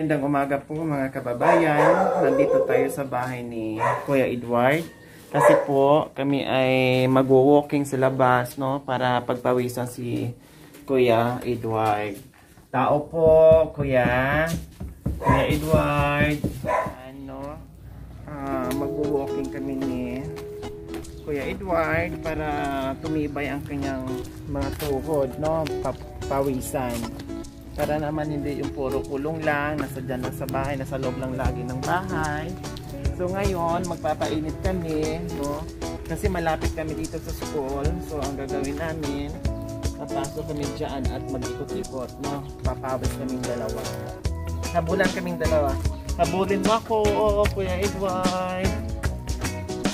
Magandang umaga po mga kababayan. Nandito tayo sa bahay ni Kuya Edward. Kasi po kami ay mag-walking sa labas, no, para pagpawisan si Kuya Edward. Tao po, Kuya Edward. Ano, mag-walking kami ni Kuya Edward para tumibay ang kanyang mga tuhod, no, pawisan. Para naman hindi yung puro kulong lang, nasa dyan lang sa bahay, nasa loob lang lagi ng bahay. So ngayon, magpapainit kami, no? Kasi malapit kami dito sa school. So ang gagawin namin, papasok kami dyan at mag-ikot-ikot, no? Papawis kaming dalawa. Habulan kaming dalawa. Habulin mo ako, Kuya Edward.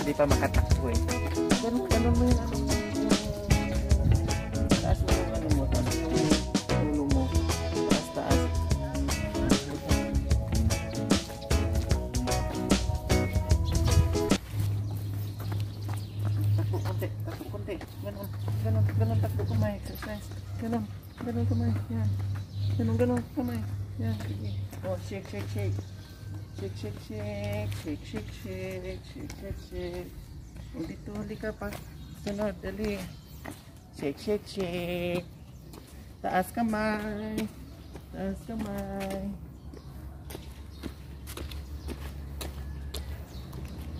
Hindi pa makatakbo eh. Ganun mo yun, ano? Taas mo yung ano mo, taas mo yung ulo mo. Taas. Takbo konti. Ganun, takbo kamay. Exercise. Ganun kamay. Yan. Ganun kamay. Yan, sige. Oh, shake. Shake. O, dito, huli ka pa. Sunod, dali. Shake. Taas kamay.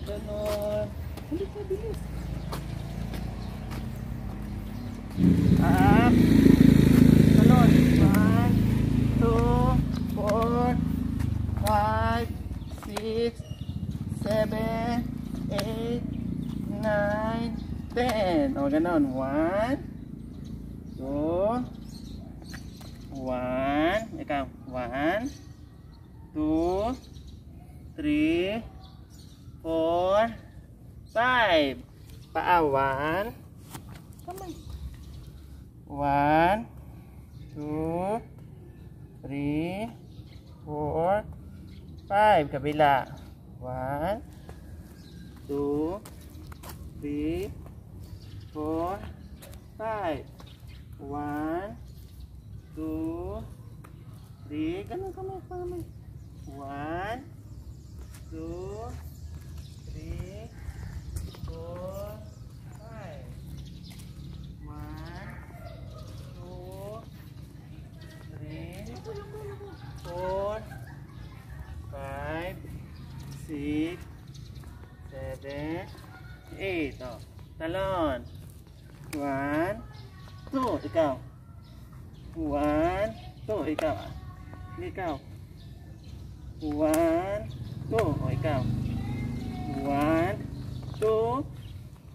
Ganon. Huli ka, bilis. Up. Ganon. 1, 2, 4, 5, 6, 7, 8, 9, 10. O, ganon. 1, 2, 1. Ikaw. 1, 2, 3, 4, 5. Paa. 1. Kamay. 1, 2, 3, 4, 5. Kabila. 1, 2, 3, 4, 5. 1, 2, 3. Ganun kamay. 1, 2, 3, 4, 5. 1, 2, 3, 4, 5, 6, 7, 8. Oh, talon. 1, 2. Ikaw. 1, 2. Ikaw. Ikaw. 1, 2. O, ikaw. 1, 2,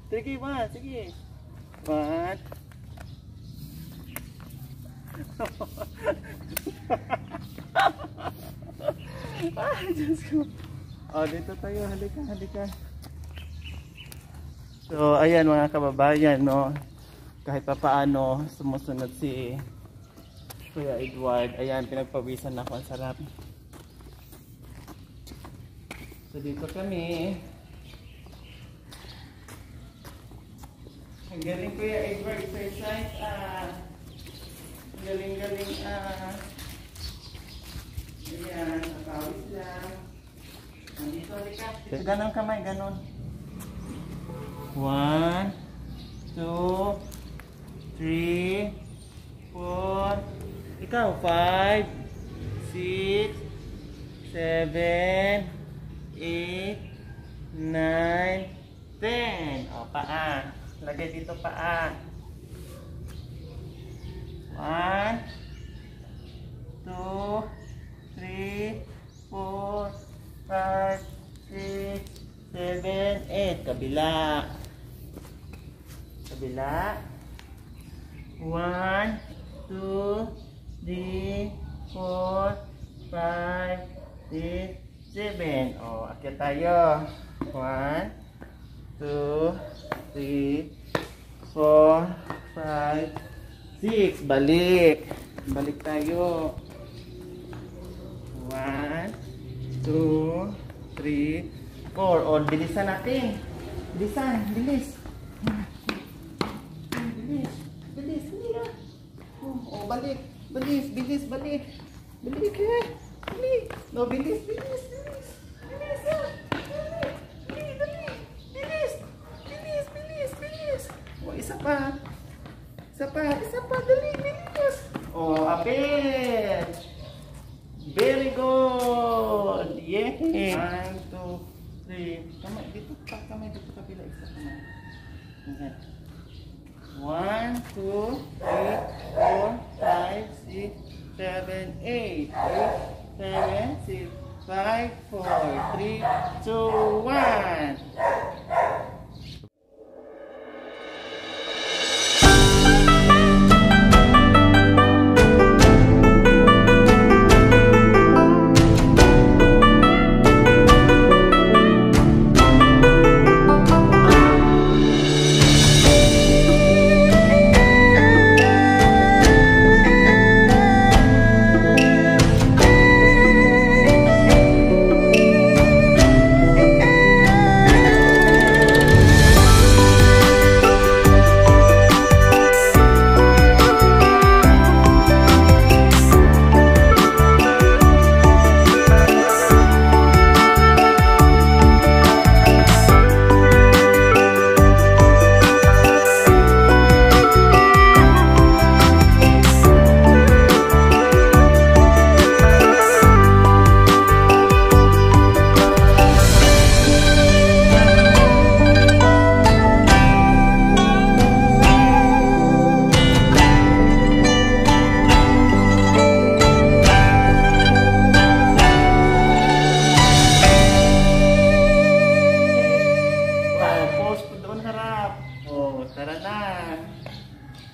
3, 1. Sige. 1. Ay, Diyos ko. O, dito tayo. Halika. So, ayan mga kababayan, no. Kahit pa paano, sumusunod si Kuya Edward. Ayan, pinagpawisan na ako. Ang sarap. So, dito kami. Ang galing Kuya Edward. Exercise. Ang galing. Ayan, napawis lang. Nandito, halika. Ganon kamay, ganon. 1, 2, 3, 4. Ikaw, 5, 6, 7, 8, 9, 10. O, paa. Lagay dito paa. 1, 2, 3, 4, 5, 6, 7, 8. Kabila. 1, 2, 3, 4, 5, 6, 7. O, akyat tayo. 1, 2, 3, 4, 5, 6. Balik tayo. 1, 2, 3, 4. O, bilisan natin. Bilis. O, balik. Bilis. Balik. No, bilis, bilis, bilis. Bilis, ah. Dali, dali. Bilis. Bilis, bilis, bilis. O, isa pa. Isa pa, isa pa. Dali, bilis. O, apit. Very good. Yeah. 1, 2, 3. Kamay, dito pa. Kamay, dito kabila. Isa kamay. Ingat. 1, 2, 3, 4, 5, 6, 7, 8. 8, 7, 6, 5, 4, 3, 2, 1.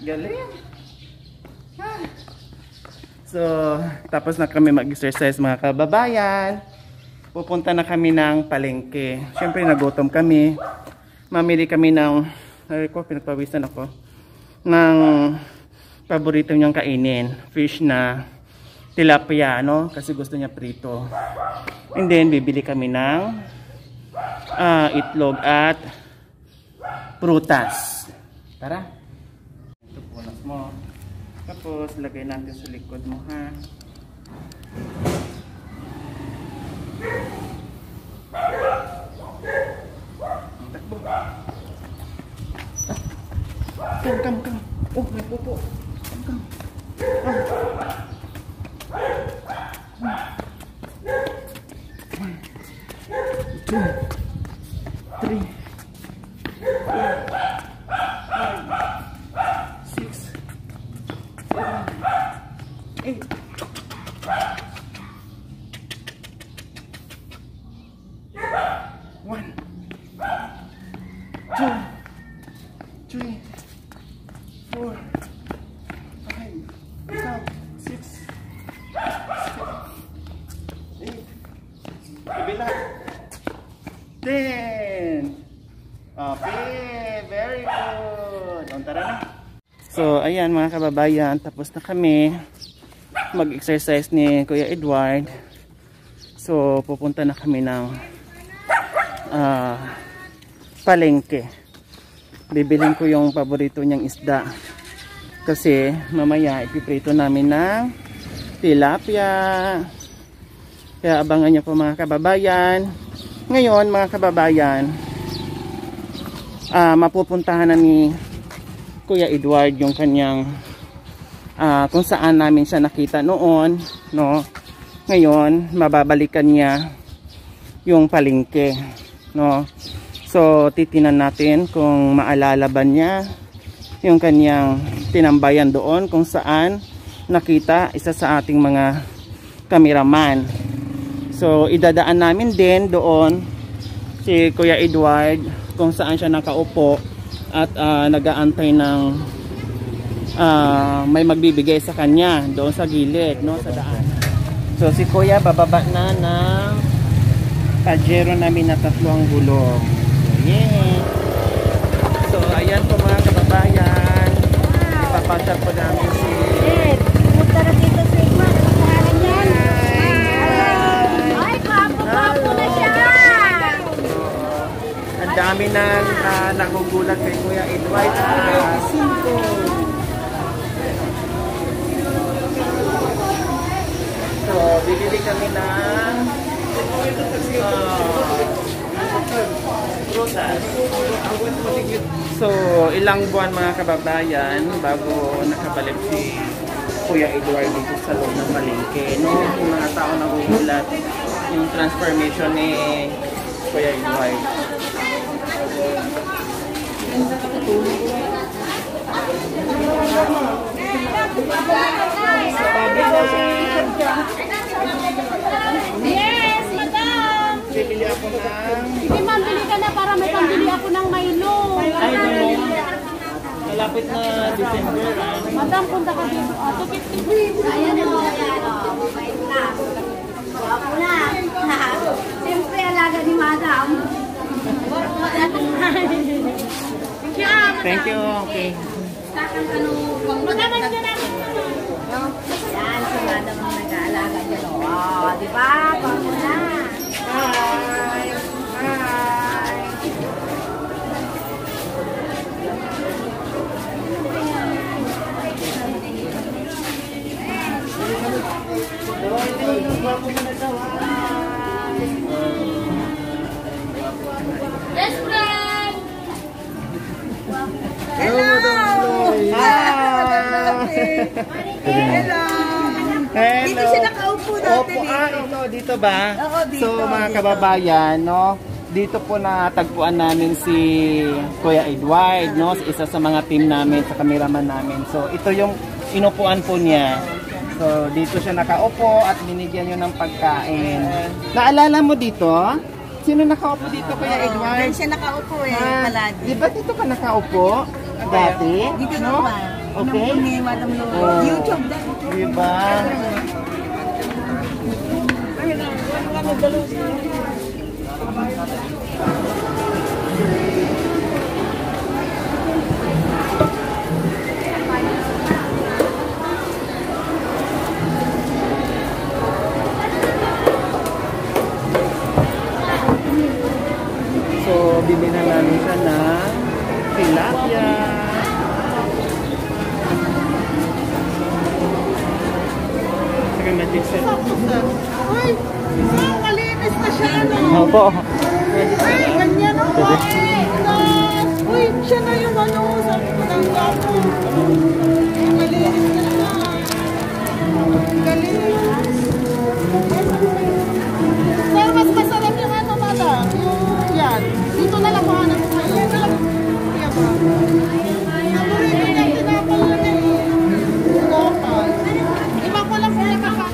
Galing. So, tapos na kami mag-exercise mga kababayan. Pupunta na kami ng palengke. Siyempre nagutom kami. Mamili kami ng, ay ko, pinagpawisan ako, ng paborito niyang kainin. Fish na tilapia, no? Kasi gusto niya prito. And then, bibili kami ng itlog at prutas. Tara. Punas mo. Tapos, lagay natin sa likod mo, ha? Takbo. Kam. Oh, may pupo. Kam. One, 2, 3, 8. One, 2, 3, 4, 5, 6, 8. Kabila. 10. Okay, very good. Tara na. So, ayan mga kababayan, tapos na kami mag-exercise ni Kuya Edward. So, pupunta na kami ng palengke. Bibilin ko yung paborito niyang isda. Kasi mamaya ipiprito namin ng tilapia. Kaya abangan niyo po mga kababayan. Ngayon mga kababayan, mapupuntahan na ni Kuya Edward yung kanyang kung saan namin siya nakita noon, no? Ngayon mababalikan niya yung palengke, no? So titinan natin kung maalala ba niya yung kanyang tinambayan doon, kung saan nakita isa sa ating mga cameraman. So idadaan namin din doon si Kuya Edward kung saan siya nakaupo at nag-aantay ng may magbibigay sa kanya doon sa gilid, no, sa daan. So si Kuya bababa na ng pajero namin na 3 gulong. Yeah. So ayan po mga kababayan, ipapasyal po namin si pumunta na dito sa Igma. Ay, kapo na siya. Ang dami na nagugulat kay Kuya Edward. 5. So So, bibili kami ng prutas. So, ilang buwan mga kababayan bago nakabalik si Kuya Edward dito sa loob ng palengke. No? Yung mga tao nagugulat yung transformation ni Kuya Edward. Yes, madam! Bibili ako ng... Sige ma'am, bili ka na para may pambili ako ng Milo. Ay, no. Malapit na December. Madam, punta ka dito. 250. Ayan o, ayan o. Wait lang. Ako na. Siyempre, alaga ni madam. Thank you. Okay. Madam, ano na? Yan, si madam ang nag-aalaga dyan. Oh, di ba? Ako na. Hi! Hi! Best friend! Hello! Hello! Hello! Dito siya nakaupo dati. Opo, ito, dito ba? Oo, dito, So, mga dito. kababayan, no? Dito po natagpuan namin si Kuya Edward, no? Isa sa mga team namin, sa cameraman namin. So, ito yung inupuan po niya. So, dito siya nakaupo at binigyan niyo ng pagkain. Naalala mo dito? Sino nakaupo dito, Kuya Edward? Diyan siya nakaupo eh, Ah, palagi. di ba dito ka nakaupo? Dati? Dito no? naman. Okay. Inupo ni Madam Lo. Oh. YouTube na. Di ba? So, bili na namin siya ng tilapia. Sige, magic set. Uy! Wow, malinis na siya, no? Opo. Ay, ganyan ang malinis! Uy, siya na yung ano, sabi ko ng gapo. Malinis na siya. Galing. Pero mas masarap yung ano, madam. Yung yan. Dito na lang mahanap ko. Yan na lang. Yan ba? Paborito niya, tinapal na niya eh. Tinapal. Iba ko lang kung nakaka...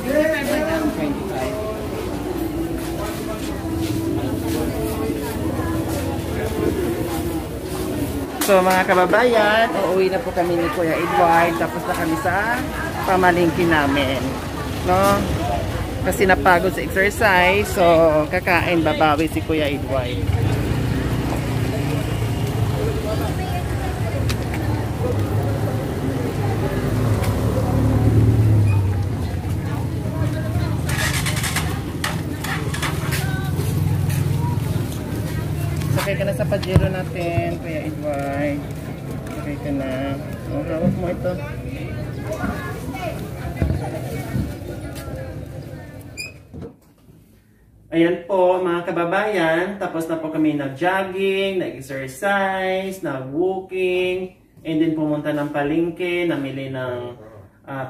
25. So mga kababayan, uuwi na po kami ni Kuya Edward, tapos na kami sa pamalingki namin. No? Kasi napagod sa exercise, so kakain, babawi si Kuya Edward. Sakay ka na sa Pajero natin, Kuya Edward. Sakay ka na. O, hawak mo ito. Ayan po mga kababayan, tapos na po kami nag-jogging, nag-exercise, nag-walking, and then pumunta ng palengke, namili ng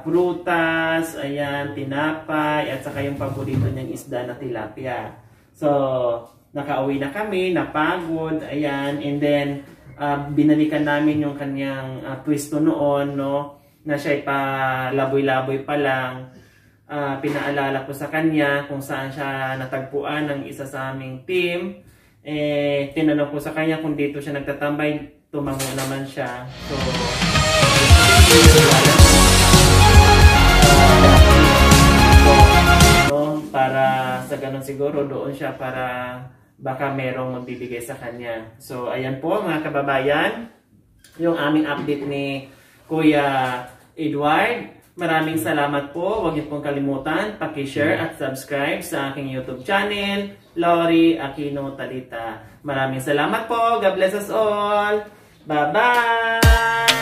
prutas, ayan, tinapay, at saka yung paborito niyang isda na tilapia. So, nakauwi na kami, napagod, ayan, and then binalikan namin yung kanyang pwesto noon, no, na siya'y pa laboy-laboy pa lang. Pinaalala ko sa kanya kung saan siya natagpuan ng isa sa aming team. Tinanong ko sa kanya kung dito siya nagtatambay, tumango naman siya. So, para sa ganun siguro doon siya para baka merong magbibigay sa kanya. So, ayan po mga kababayan, yung aming update ni Kuya Edward. Maraming salamat po. Huwag niyo pong kalimutan, paki-share at subscribe sa aking YouTube channel, Lori Aquino Talita. Maraming salamat po. God bless us all. Bye-bye!